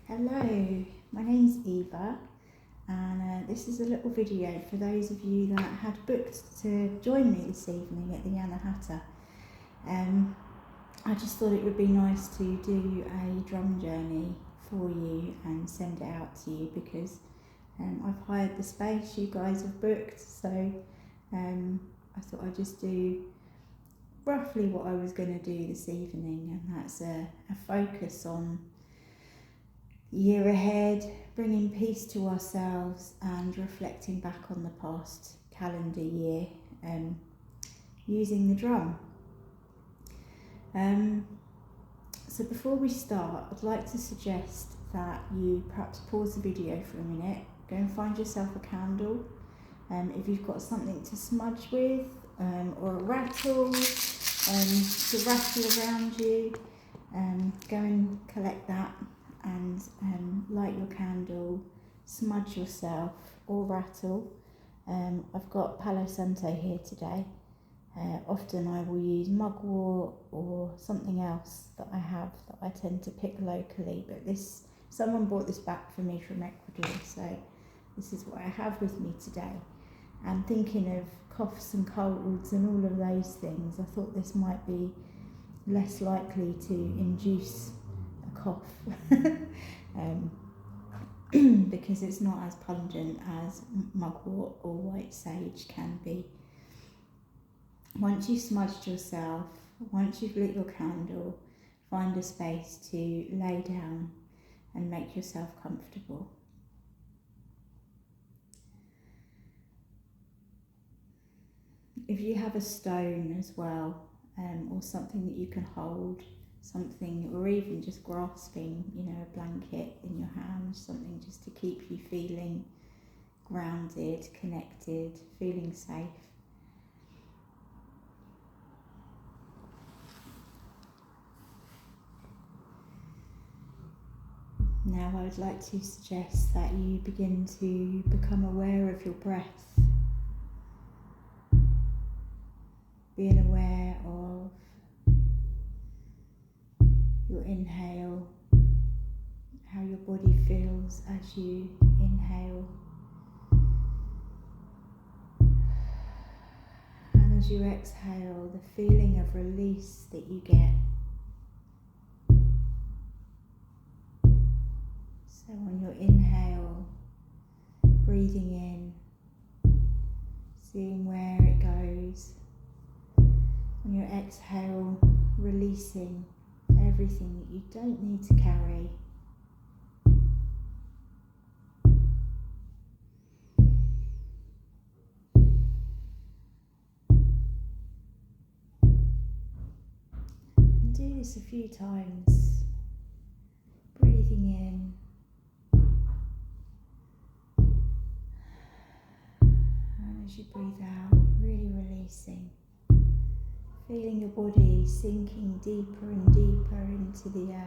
Hello, my name's Eva, and this is a little video for those of you that had booked to join me this evening at the Anahata. I just thought it would be nice to do a drum journey for you and send it out to you because I've hired the space you guys have booked, so I thought I'd just do roughly what I was going to do this evening, and that's a focus on year ahead, bringing peace to ourselves and reflecting back on the past calendar year using the drum. So before we start, I'd like to suggest that you perhaps pause the video for a minute, go and find yourself a candle. If you've got something to smudge with or a rattle to rattle around you, go and collect that and light your candle, smudge yourself or rattle. I've got Palo Santo here today. Often I will use mugwort or something else that I have that I tend to pick locally, but someone brought this back for me from Ecuador, so this is what I have with me today. And thinking of coughs and colds and all of those things, I thought this might be less likely to induce a cough because it's not as pungent as mugwort or white sage can be. Once you've smudged yourself, once you've lit your candle, find a space to lay down and make yourself comfortable. If you have a stone as well, or something that you can hold, something, or even just grasping, a blanket in your hands, something just to keep you feeling grounded, connected, feeling safe. Now I would like to suggest that you begin to become aware of your breath, being aware of your inhale, how your body feels as you inhale, and as you exhale, the feeling of release that you get. So on your inhale, breathing in, seeing where it goes. On your exhale, releasing everything that you don't need to carry. And do this a few times, breathing in and as you breathe out, really releasing. Feeling your body sinking deeper and deeper into the earth.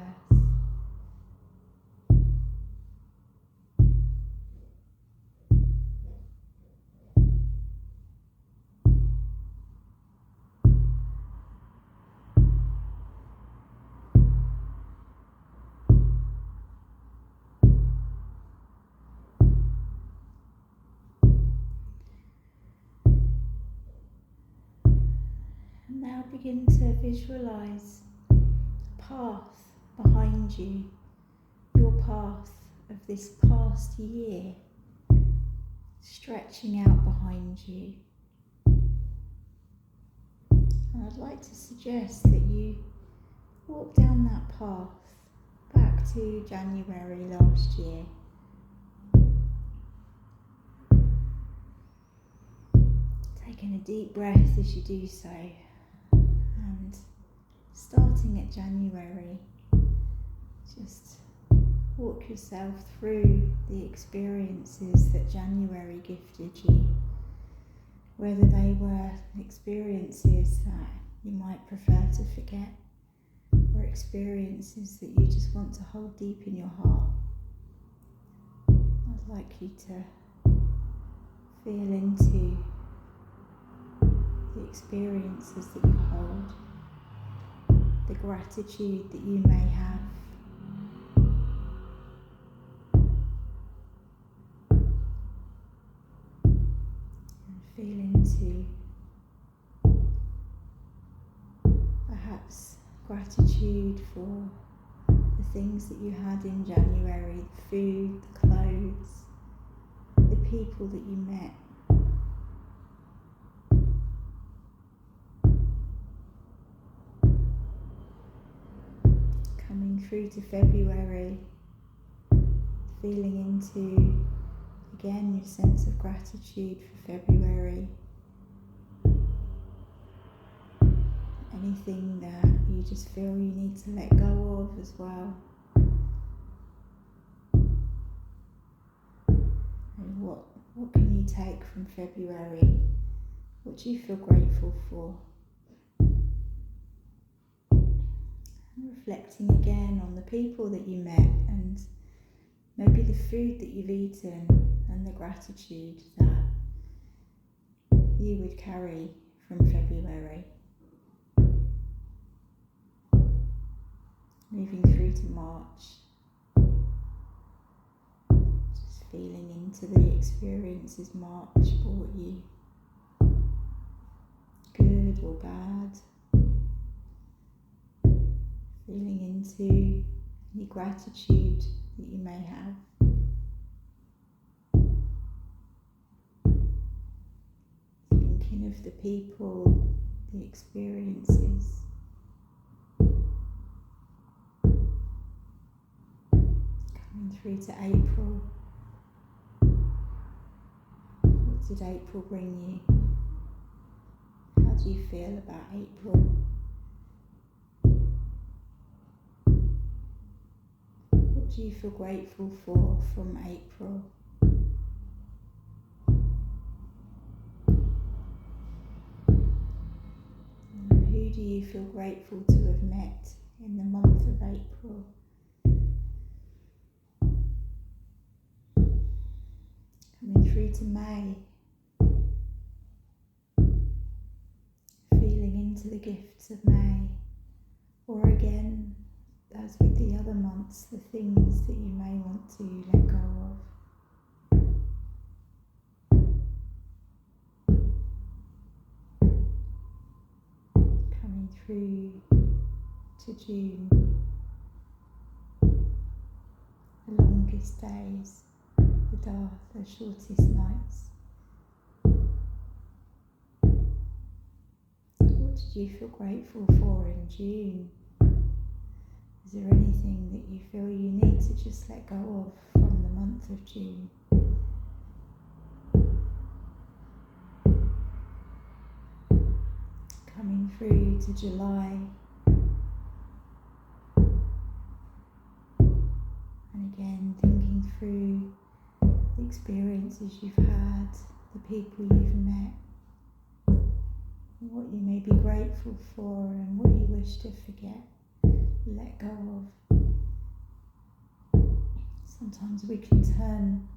Now begin to visualise a path behind you, your path of this past year, stretching out behind you. And I'd like to suggest that you walk down that path back to January last year. Taking a deep breath as you do so. And starting at January, just walk yourself through the experiences that January gifted you, whether they were experiences that you might prefer to forget or experiences that you just want to hold deep in your heart. I'd like you to feel into the experiences that you hold, the gratitude that you may have, into perhaps gratitude for the things that you had in January, the food, the clothes, the people that you met. Coming through to February, feeling into, again, your sense of gratitude for February. Anything that you just feel you need to let go of as well. And what can you take from February? What do you feel grateful for? And reflecting again on the people that you met and maybe the food that you've eaten and the gratitude that you would carry from February. Moving through to March, just feeling into the experiences March brought you, good or bad. Feeling into any gratitude that you may have. Thinking of the people, the experiences. Coming through to April. What did April bring you? How do you feel about April? What do you feel grateful for from April? And who do you feel grateful to have met in the month of April? Coming through to May, feeling into the gifts of May, or again, as with the other months, the things that you may want to let go of. Coming through to June, the longest days, the shortest nights. What did you feel grateful for in June? Is there anything that you feel you need to just let go of from the month of June? Coming through to July, and again thinking through the experiences you've had, the people you've met, what you may be grateful for and what you wish to forget. Let go of. Sometimes we can turn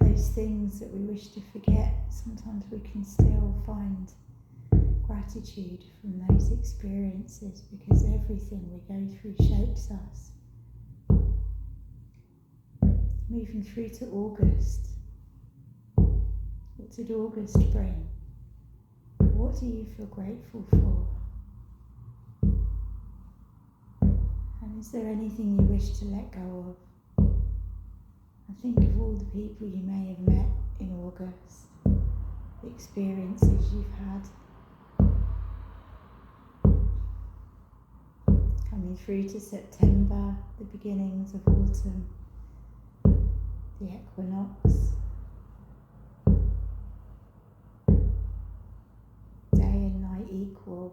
those things that we wish to forget, sometimes we can still find gratitude from those experiences because everything we go through shapes us. Moving through to August. What did August bring? What do you feel grateful for? And is there anything you wish to let go of? I think of all the people you may have met in August, the experiences you've had. Coming through to September, the beginnings of autumn, the equinox, day and night equal.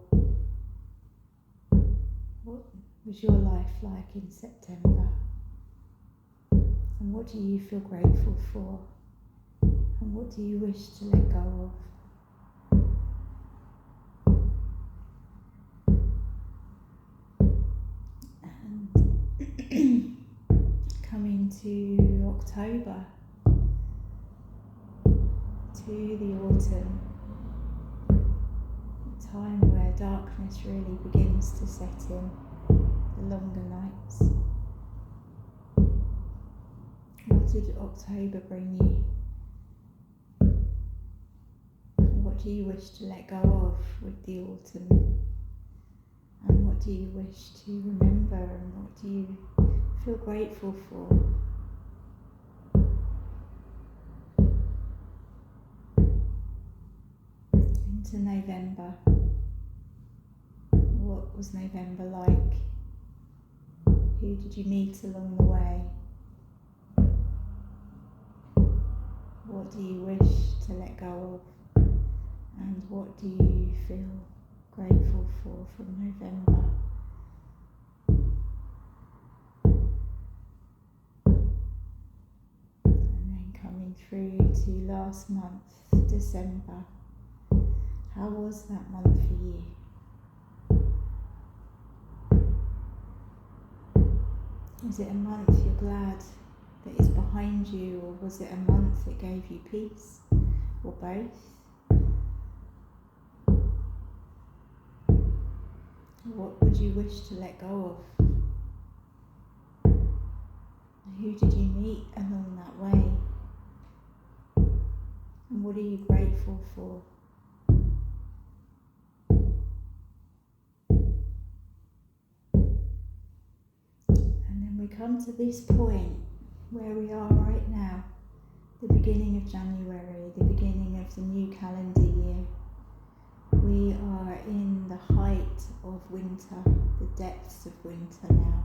What was your life like in September? And what do you feel grateful for? And what do you wish to let go of? And coming to October, to the autumn, a time where darkness really begins to set in, the longer nights. What did October bring you? What what do you wish to let go of with the autumn? And what do you wish to remember, and what do you feel grateful for? Into November. What was November like? Who did you meet along the way? What do you wish to let go of? And what do you feel grateful for from November? And then coming through to last month, December. How was that month for you? Was it a month you're glad that is behind you, or was it a month that gave you peace, or both? What would you wish to let go of? Who did you meet along that way? And what are you grateful for? And then we come to this point where we are right now, the beginning of January, the beginning of the new calendar year. We are in the height of winter, the depths of winter now.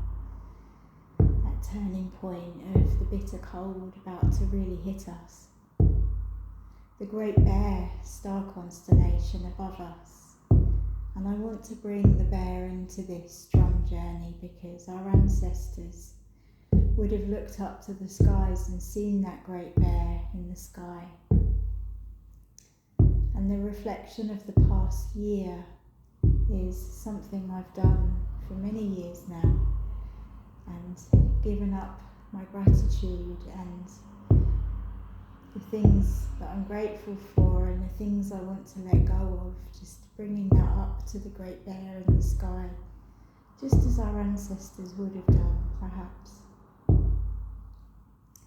That turning point of the bitter cold about to really hit us. The Great Bear star constellation above us. And I want to bring the bear into this drum journey because our ancestors would have looked up to the skies and seen that great bear in the sky. And the reflection of the past year is something I've done for many years now, and given up my gratitude and the things that I'm grateful for and the things I want to let go of, just bringing that up to the great bear in the sky, just as our ancestors would have done, perhaps.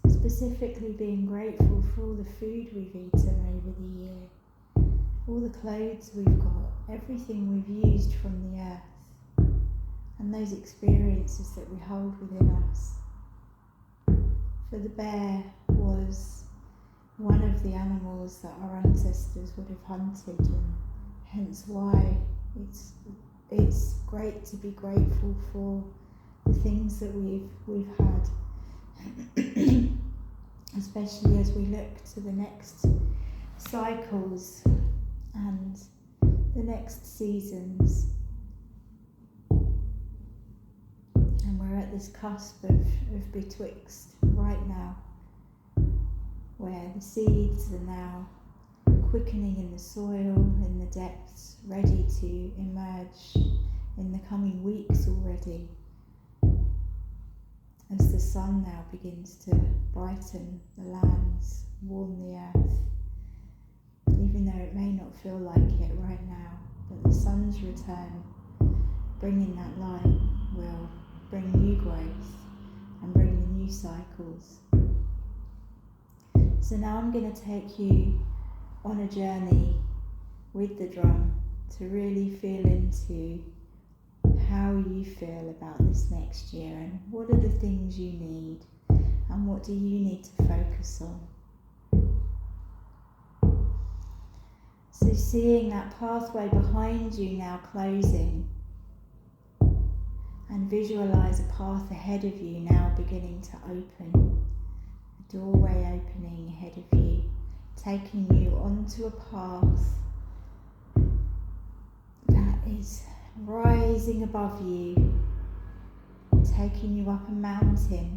Specifically being grateful for all the food we've eaten over the year, all the clothes we've got, everything we've used from the earth, and those experiences that we hold within us. For the bear was one of the animals that our ancestors would have hunted, and hence why it's great to be grateful for the things that we've had, especially as we look to the next cycles and the next seasons. And we're at this cusp of betwixt right now, where the seeds are now quickening in the soil, in the depths, ready to emerge in the coming weeks already, as the sun now begins to brighten the lands, warm the earth, even though it may not feel like it right now, but the sun's return, bringing that light, will bring new growth and bring the new cycles. So now I'm going to take you on a journey with the drum to really feel into how you feel about this next year, and what are the things you need, and what do you need to focus on. So seeing that pathway behind you now closing, and visualise a path ahead of you now beginning to open, a doorway opening ahead of you, taking you onto a path that is rising above you, taking you up a mountain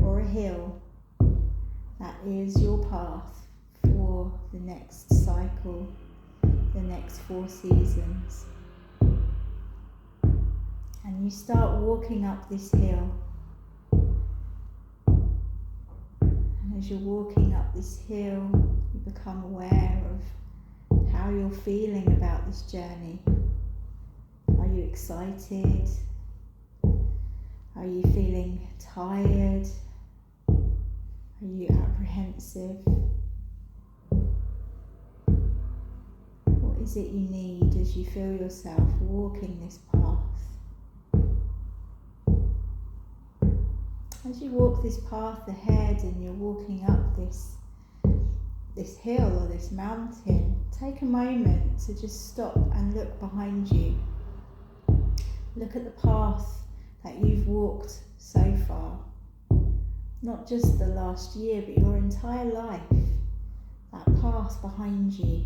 or a hill. That is your path for the next cycle, the next 4 seasons. And you start walking up this hill. And as you're walking up this hill, you become aware of how you're feeling about this journey. Are you excited? Are you feeling tired? Are you apprehensive? is it you need as you feel yourself walking this path? As you walk this path ahead and you're walking up this hill or this mountain, take a moment to just stop and look behind you. Look at the path that you've walked so far. Not just the last year, but your entire life. That path behind you.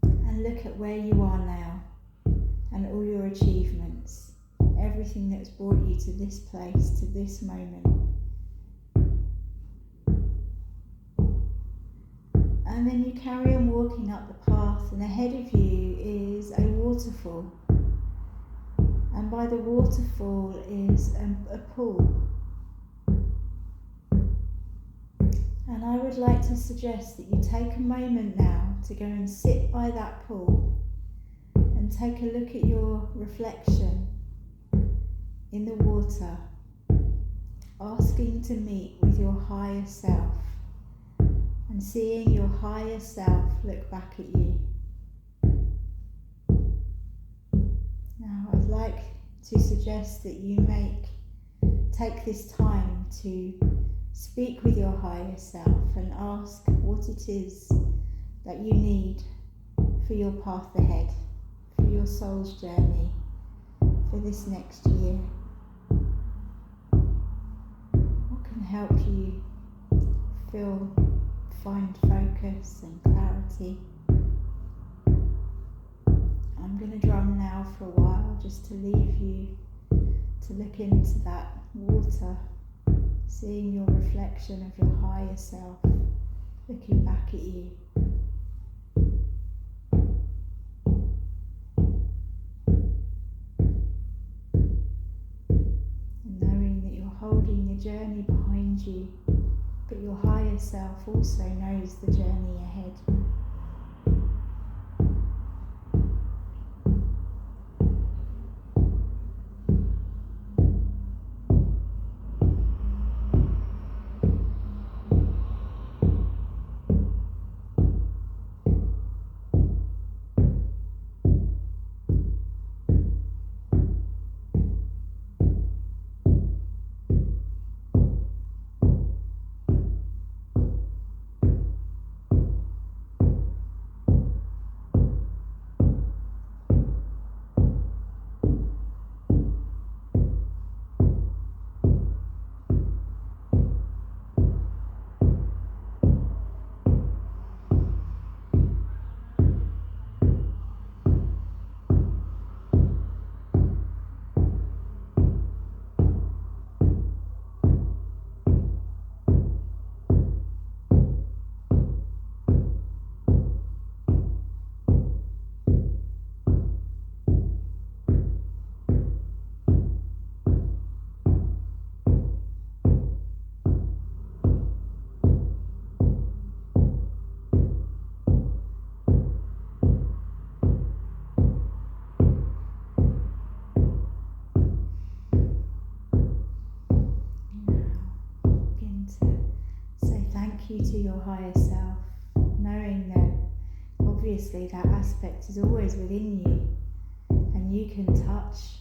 And look at where you are now and all your achievements. Everything that's brought you to this place, to this moment. And then you carry on walking up the path, and ahead of you is a waterfall. And by the waterfall is a pool. And I would like to suggest that you take a moment now to go and sit by that pool and take a look at your reflection in the water, asking to meet with your higher self and seeing your higher self look back at you. Now I'd like to suggest that you take this time to speak with your higher self and ask what it is that you need for your path ahead, for your soul's journey, for this next year. What can help you find focus and clarity? I'm going to drum now for a while just to leave you to look into that water, seeing your reflection of your higher self looking back at you. And knowing that you're holding the journey behind you, but your higher self also knows the journey ahead. You to your higher self, knowing that obviously that aspect is always within you and you can touch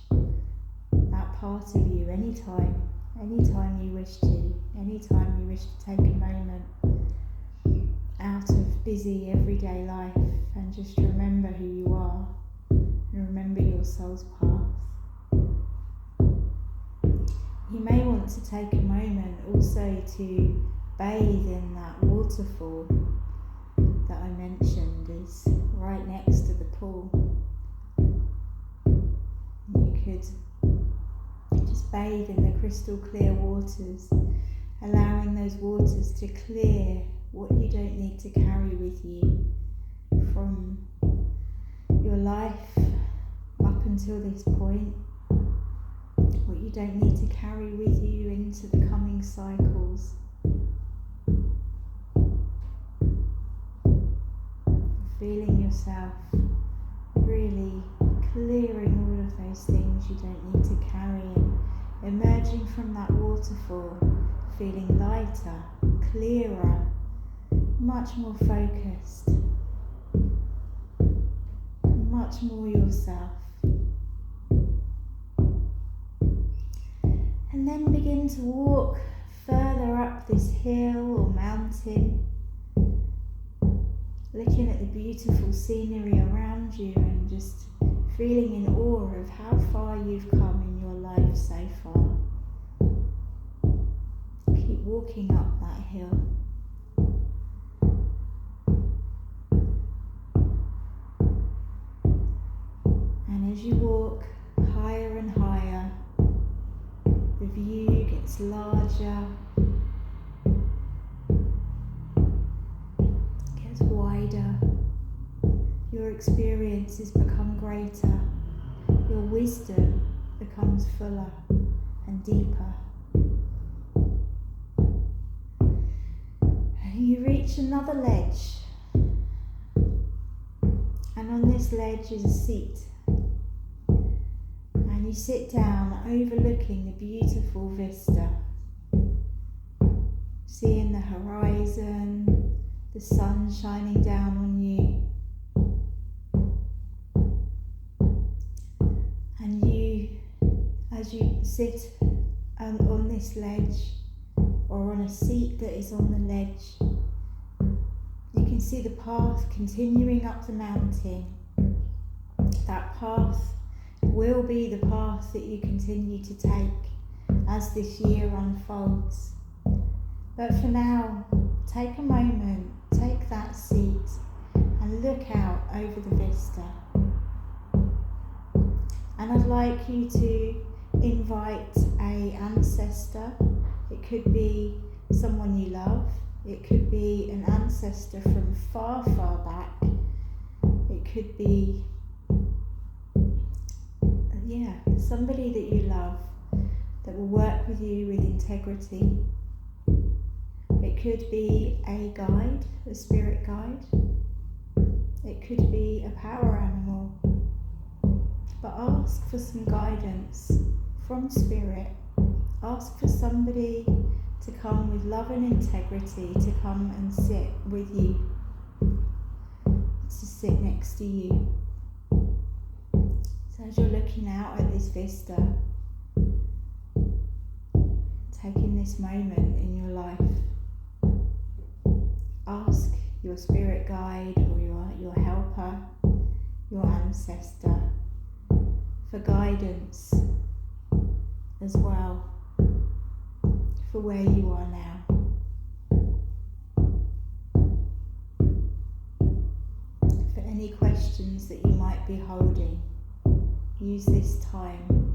that part of you anytime you wish to, anytime you wish to take a moment out of busy everyday life and just remember who you are and remember your soul's path. You may want to take a moment also to bathe in that waterfall that I mentioned is right next to the pool. You could just bathe in the crystal clear waters, allowing those waters to clear what you don't need to carry with you from your life up until this point, what you don't need to carry with you into the coming cycles. Feeling yourself really clearing all of those things you don't need to carry and emerging from that waterfall feeling lighter, clearer, much more focused, much more yourself. And then begin to walk further up this hill or mountain, looking at the beautiful scenery around you and just feeling in awe of how far you've come in your life so far. Keep walking up that hill. And as you walk higher and higher, the view gets larger, gets wider, your experiences become greater, your wisdom becomes fuller and deeper. And you reach another ledge, and on this ledge is a seat. And you sit down overlooking the beautiful vista, seeing the horizon, the sun shining down on you. And you, as you sit on this ledge or on a seat that is on the ledge, you can see the path continuing up the mountain. That path will be the path that you continue to take as this year unfolds. But for now, take a moment, take that seat and look out over the vista. And I'd like you to invite an ancestor. It could be someone you love. It could be an ancestor from far, far back. It could be somebody that you love that will work with you with integrity. It could be a guide, a spirit guide. It could be a power animal. But ask for some guidance from spirit. Ask for somebody to come with love and integrity, to come and sit with you, to sit next to you. So as you're looking out at this vista, taking this moment in your life, ask your spirit guide or your helper, your ancestor, for guidance as well for where you are now. For any questions that you might be holding, use this time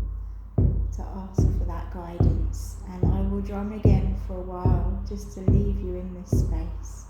to ask for that guidance, and I will drum again for a while just to leave you in this space.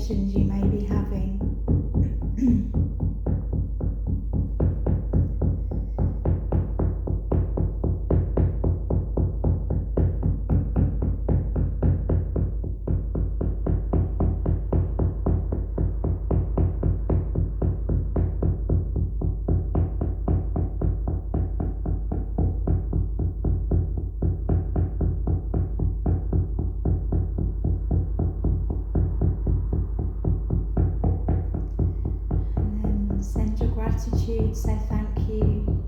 reflections you may be having. Send your gratitude, say thank you.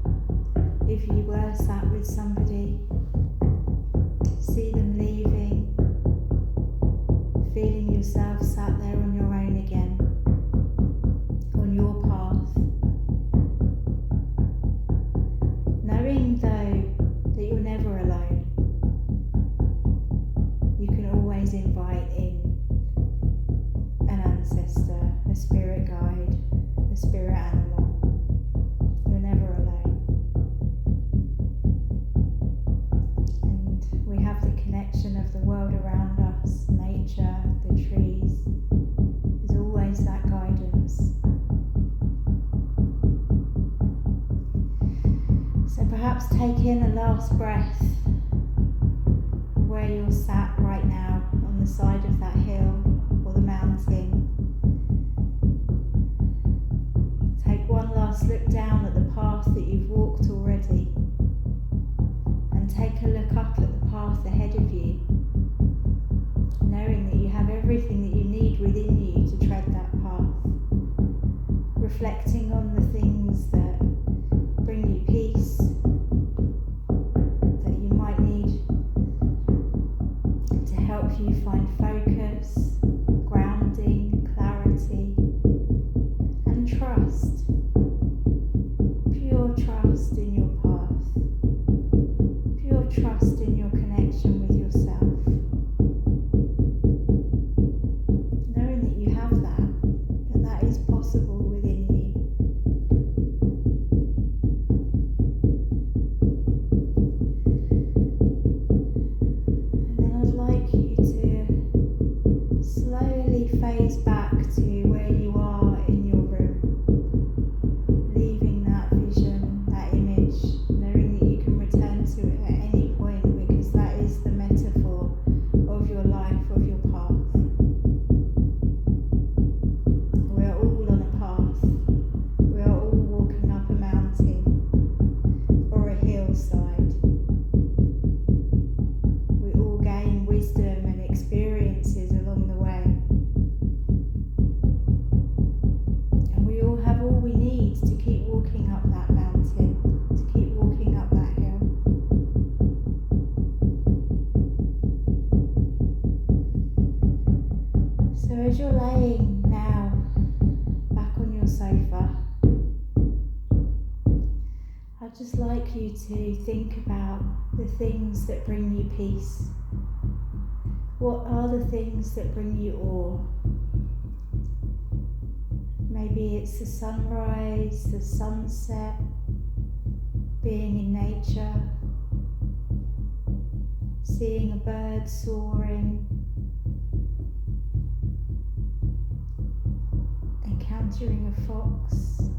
If you were sat with somebody, see them leaving, feeling yourself sat there on your own again, on your path. Knowing though that you're never alone, you can always invite in an ancestor, a spirit guide, a spirit animal. You're never alone. And we have the connection of the world around us, nature, the trees. There's always that guidance. So perhaps take in a last breath where you're sat right now on the side of that hill or the mountain. One last look down at the path that you've walked already, and take a look up at the path ahead of you, knowing that you have everything that you need within you to tread that path, reflecting on the things that bring you peace, that you might need to help you find focus, grounding, clarity, and trust. Pure trust in your path, pure trust in your connection with yourself, knowing that you have that is possible within you. And then I'd like you to slowly phase back to where you are in your room, leaving that vision, that image, knowing that you can return to it at any point, because that is the metaphor of your life, of your path. We are all on a path. We are all walking up a mountain or a hillside. We all gain wisdom and experiences along the way. And we all have all we need to keep walking up that mountain, to keep walking up that hill. So as you're laying now back on your sofa, I'd just like you to think about the things that bring you peace. What are the things that bring you awe? Maybe it's the sunrise, the sunset, being in nature, seeing a bird soaring, encountering a fox.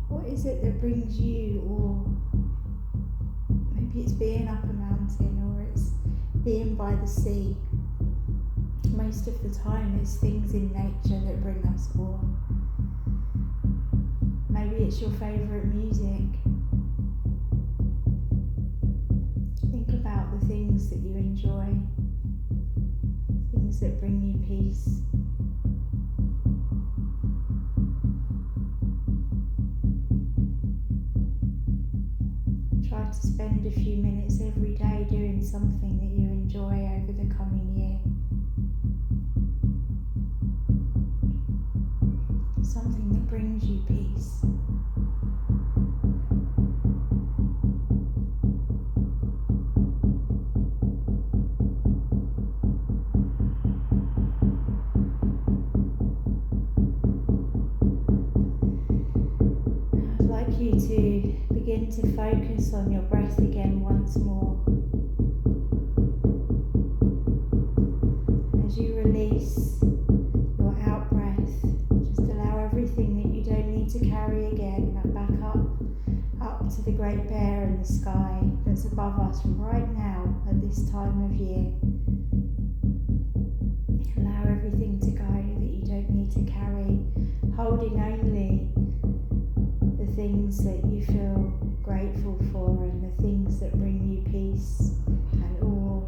What is it that brings you awe? Maybe it's being up a mountain, or it's being by the sea. Most of the time it's things in nature that bring us awe. Maybe it's your favourite music. Think about the things that you enjoy, things that bring you peace. Try to spend a few minutes every day doing something that you enjoy over the coming year. Something that brings you peace. I'd like you to begin to focus on your breath again once more. as you release your out breath, just allow everything that you don't need to carry again back up to the Great Bear in the sky that's above us right now at this time of year. Allow everything to go that you don't need to carry, holding only the things that you feel grateful for and the things that bring you peace and awe,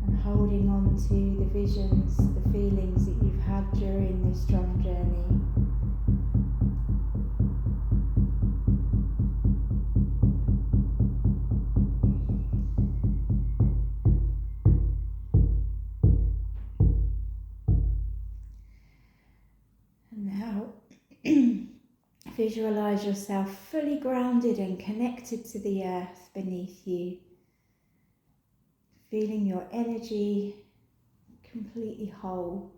and holding on to the visions, the feelings that you've had during this drum journey. Visualise yourself fully grounded and connected to the earth beneath you, feeling your energy completely whole.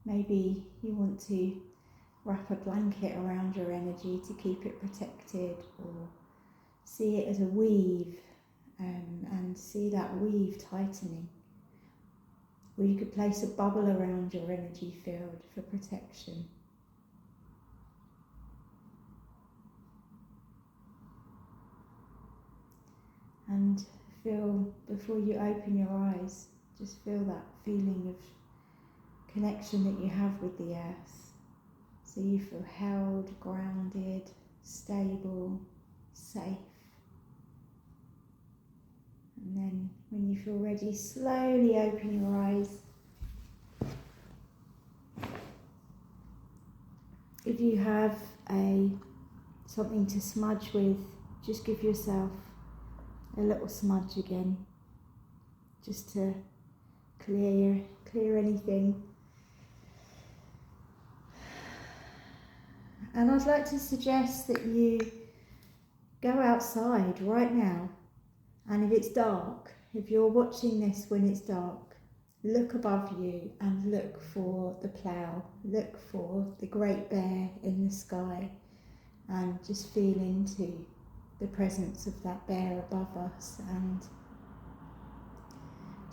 Maybe you want to wrap a blanket around your energy to keep it protected, or see it as a weave and see that weave tightening. Or you could place a bubble around your energy field for protection. And feel, before you open your eyes, just feel that feeling of connection that you have with the earth. So you feel held, grounded, stable, safe. And then when you feel ready, slowly open your eyes. If you have something to smudge with, just give yourself a little smudge again, just to clear anything. And I'd like to suggest that you go outside right now, and if it's dark, if you're watching this when it's dark, look above you and look for the plough, look for the Great Bear in the sky, and just feel into the presence of that bear above us and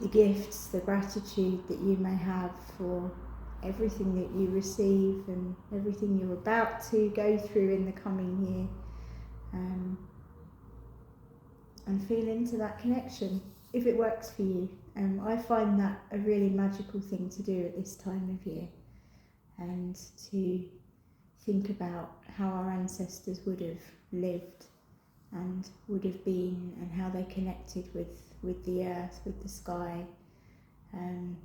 the gifts, the gratitude that you may have for everything that you receive and everything you're about to go through in the coming year, and feel into that connection if it works for you. I find that a really magical thing to do at this time of year, and to think about how our ancestors would have lived and would have been, and how they connected with the earth, with the sky. And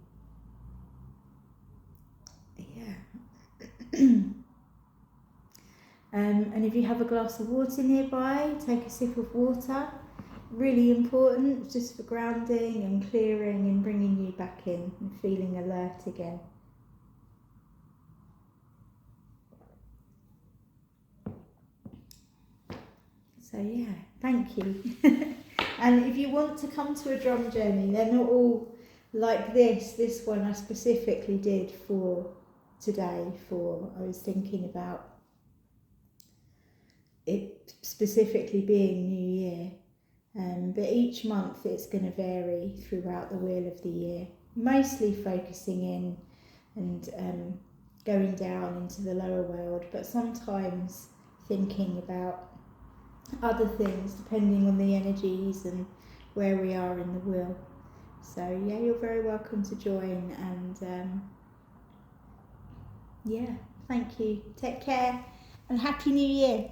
if you have a glass of water nearby, take a sip of water. Really important, just for grounding and clearing and bringing you back in and feeling alert again. So yeah, thank you. And if you want to come to a drum journey, they're not all like this. This one I specifically did for today, I was thinking about it specifically being New Year. But each month it's going to vary throughout the wheel of the year, mostly focusing in and going down into the lower world, but sometimes thinking about other things depending on the energies and where we are in the wheel. So yeah, you're very welcome to join, and yeah, thank you. Take care and Happy New Year.